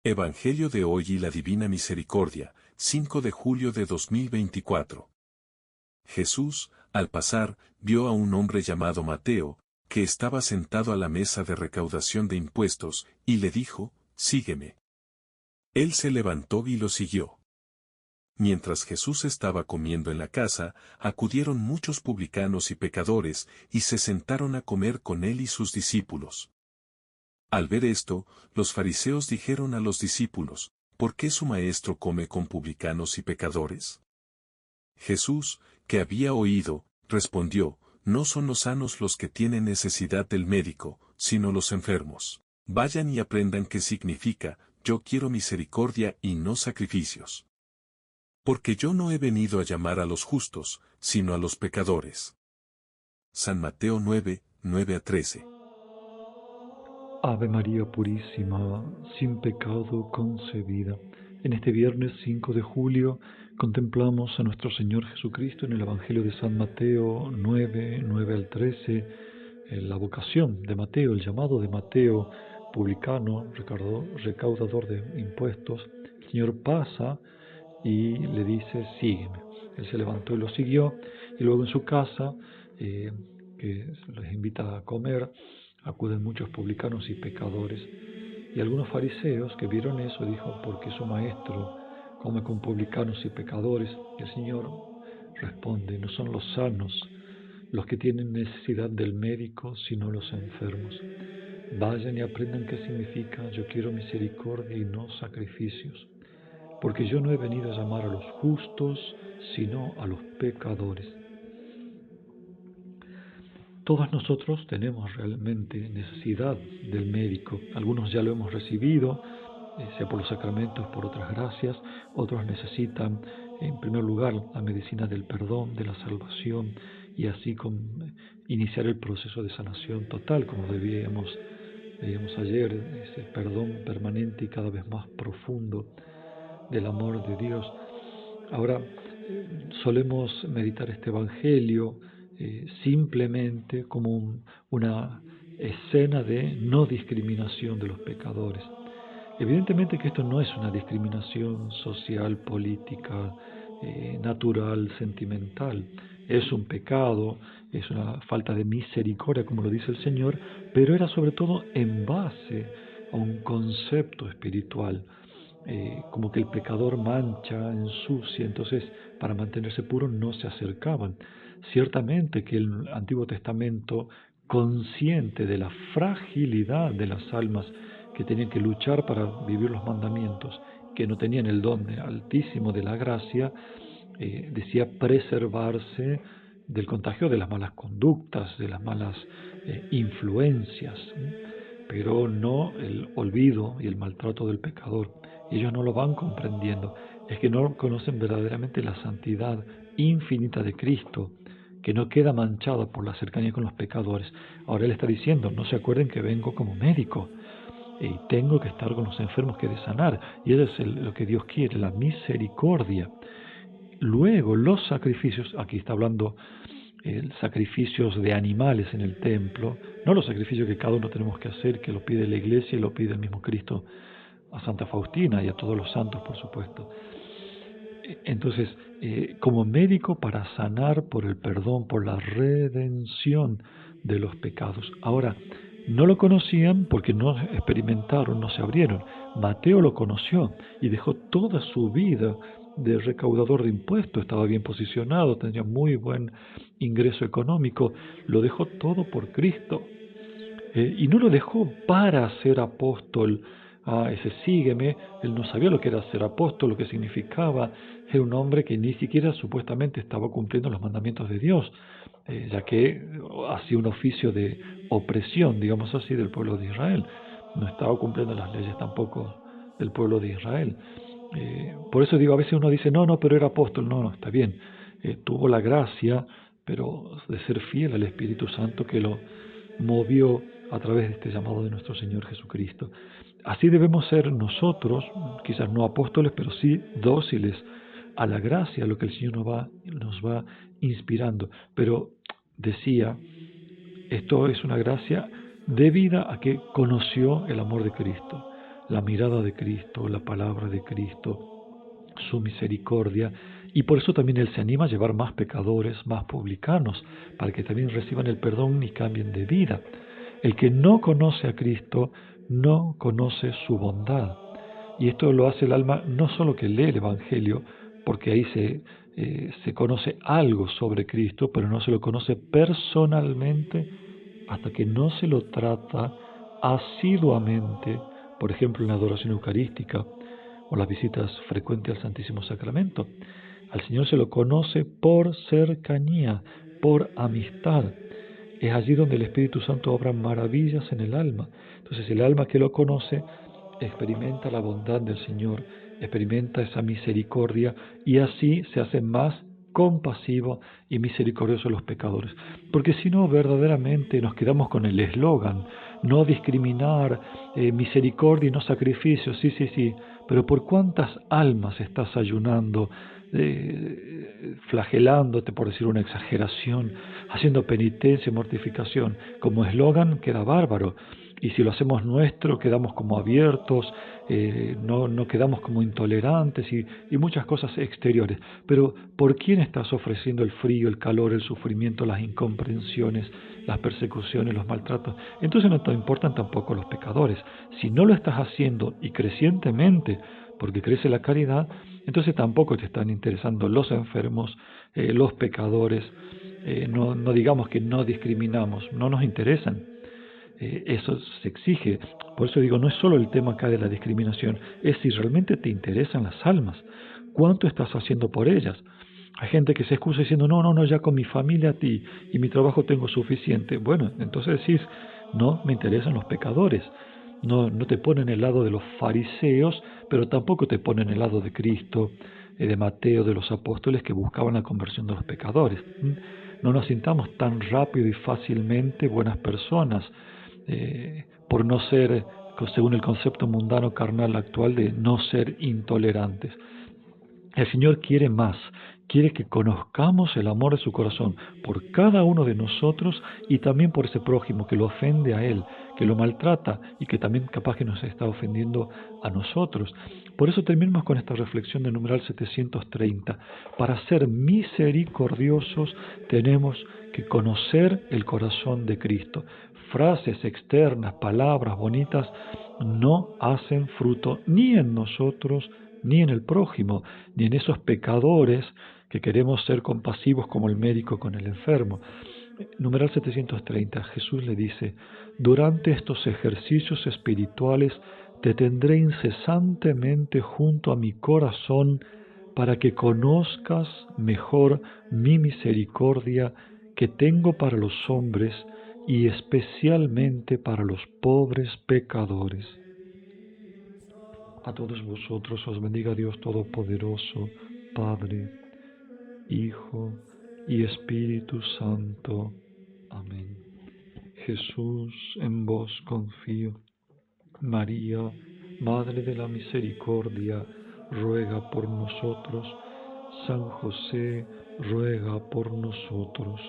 Evangelio de hoy y la Divina Misericordia, 5 de julio de 2024. Jesús, al pasar, vio a un hombre llamado Mateo, que estaba sentado a la mesa de recaudación de impuestos, y le dijo, «Sígueme». Él se levantó y lo siguió. Mientras Jesús estaba comiendo en la casa, acudieron muchos publicanos y pecadores, y se sentaron a comer con él y sus discípulos. Al ver esto, los fariseos dijeron a los discípulos, ¿por qué su maestro come con publicanos y pecadores? Jesús, que había oído, respondió, no son los sanos los que tienen necesidad del médico, sino los enfermos. Vayan y aprendan qué significa, yo quiero misericordia y no sacrificios. Porque yo no he venido a llamar a los justos, sino a los pecadores. San Mateo 9, 9-13. Ave María Purísima, sin pecado concebida. En este viernes 5 de julio contemplamos a nuestro Señor Jesucristo en el Evangelio de San Mateo 9, 9-13, la vocación de Mateo, el llamado de Mateo, publicano, recaudador de impuestos. El Señor pasa y le dice, sígueme. Él se levantó y lo siguió, y luego en su casa, que les invita a comer, acuden muchos publicanos y pecadores. Y algunos fariseos que vieron eso dijo, porque su maestro come con publicanos y pecadores. Y el Señor responde, no son los sanos los que tienen necesidad del médico, sino los enfermos. Vayan y aprendan qué significa yo quiero misericordia y no sacrificios. Porque yo no he venido a llamar a los justos, sino a los pecadores. Todos nosotros tenemos realmente necesidad del médico. Algunos ya lo hemos recibido, sea por los sacramentos, por otras gracias. Otros necesitan, en primer lugar, la medicina del perdón, de la salvación, y así iniciar el proceso de sanación total, como veíamos ayer, ese perdón permanente y cada vez más profundo del amor de Dios. Ahora, solemos meditar este Evangelio simplemente como una escena de no discriminación de los pecadores. Evidentemente que esto no es una discriminación social, política, natural, sentimental. Es un pecado, es una falta de misericordia, como lo dice el Señor, pero era sobre todo en base a un concepto espiritual. Como que el pecador mancha, ensucia, entonces para mantenerse puro no se acercaban. Ciertamente que el Antiguo Testamento, consciente de la fragilidad de las almas que tenían que luchar para vivir los mandamientos, que no tenían el don altísimo de la gracia, decía preservarse del contagio de las malas conductas, de las malas influencias, pero no el olvido y el maltrato del pecador. Ellos no lo van comprendiendo, es que no conocen verdaderamente la santidad infinita de Cristo, que no queda manchada por la cercanía con los pecadores. Ahora Él está diciendo, no se acuerden que vengo como médico, y tengo que estar con los enfermos que he de sanar, y eso es lo que Dios quiere, la misericordia. Luego los sacrificios, aquí está hablando sacrificios de animales en el templo, no los sacrificios que cada uno tenemos que hacer, que lo pide la iglesia y lo pide el mismo Cristo a Santa Faustina y a todos los santos, por supuesto. Entonces, como médico para sanar por el perdón, por la redención de los pecados. Ahora, no lo conocían porque no experimentaron, no se abrieron. Mateo lo conoció y dejó toda su vida de recaudador de impuestos, estaba bien posicionado, tenía muy buen ingreso económico, lo dejó todo por Cristo. Y no lo dejó para ser apóstol. Ese sígueme, él no sabía lo que era ser apóstol, lo que significaba. Era un hombre que ni siquiera supuestamente estaba cumpliendo los mandamientos de Dios, ya que hacía un oficio de opresión, digamos así, del pueblo de Israel. No estaba cumpliendo las leyes tampoco del pueblo de Israel. Por eso digo, a veces uno dice, no, pero era apóstol. No, está bien. Tuvo la gracia, pero de ser fiel al Espíritu Santo que lo movió a través de este llamado de nuestro Señor Jesucristo. Así debemos ser nosotros, quizás no apóstoles, pero sí dóciles a la gracia, a lo que el Señor nos va inspirando. Pero decía, esto es una gracia debida a que conoció el amor de Cristo. la mirada de Cristo, la palabra de Cristo, su misericordia, y por eso también Él se anima a llevar más pecadores, más publicanos, para que también reciban el perdón y cambien de vida. El que no conoce a Cristo no conoce su bondad. Y esto lo hace el alma no solo que lee el Evangelio, porque ahí se conoce algo sobre Cristo, pero no se lo conoce personalmente hasta que no se lo trata asiduamente, por ejemplo en la adoración eucarística o las visitas frecuentes al Santísimo Sacramento. Al Señor se lo conoce por cercanía, por amistad. Es allí donde el Espíritu Santo obra maravillas en el alma. Entonces el alma que lo conoce experimenta la bondad del Señor, experimenta esa misericordia y así se hace más compasivo y misericordioso a los pecadores. Porque si no, verdaderamente nos quedamos con el eslogan, no discriminar, misericordia y no sacrificio, sí, sí, sí, pero ¿por cuántas almas estás ayunando, flagelándote, por decir una exageración, haciendo penitencia y mortificación? Como eslogan queda bárbaro. Y si lo hacemos nuestro, quedamos como abiertos, no quedamos como intolerantes y muchas cosas exteriores. Pero ¿por quién estás ofreciendo el frío, el calor, el sufrimiento, las incomprensiones, las persecuciones, los maltratos? Entonces no te importan tampoco los pecadores. Si no lo estás haciendo y crecientemente, porque crece la caridad, entonces tampoco te están interesando los enfermos, los pecadores. No digamos que no discriminamos, no nos interesan. Eso se exige. Por eso digo, no es solo el tema acá de la discriminación, es si realmente te interesan las almas. ¿Cuánto estás haciendo por ellas? Hay gente que se excusa diciendo, no, ya con mi familia y mi trabajo tengo suficiente. Bueno, entonces decís, no, me interesan los pecadores. No te ponen el lado de los fariseos, pero tampoco te ponen el lado de Cristo, de Mateo, de los apóstoles que buscaban la conversión de los pecadores. No nos sintamos tan rápido y fácilmente buenas personas, por no ser, según el concepto mundano carnal actual, de no ser intolerantes. El Señor quiere más, quiere que conozcamos el amor de su corazón por cada uno de nosotros y también por ese prójimo que lo ofende a Él, que lo maltrata y que también capaz que nos está ofendiendo a nosotros. Por eso terminamos con esta reflexión del numeral 730. Para ser misericordiosos tenemos que conocer el corazón de Cristo. Frases externas, palabras bonitas, no hacen fruto ni en nosotros ni en el prójimo, ni en esos pecadores que queremos ser compasivos como el médico con el enfermo. Numeral 730, Jesús le dice, durante estos ejercicios espirituales te tendré incesantemente junto a mi corazón para que conozcas mejor mi misericordia que tengo para los hombres y especialmente para los pobres pecadores. A todos vosotros os bendiga Dios Todopoderoso, Padre, Hijo y Espíritu Santo. Amén. Jesús, en vos confío. María, Madre de la Misericordia, ruega por nosotros. San José, ruega por nosotros.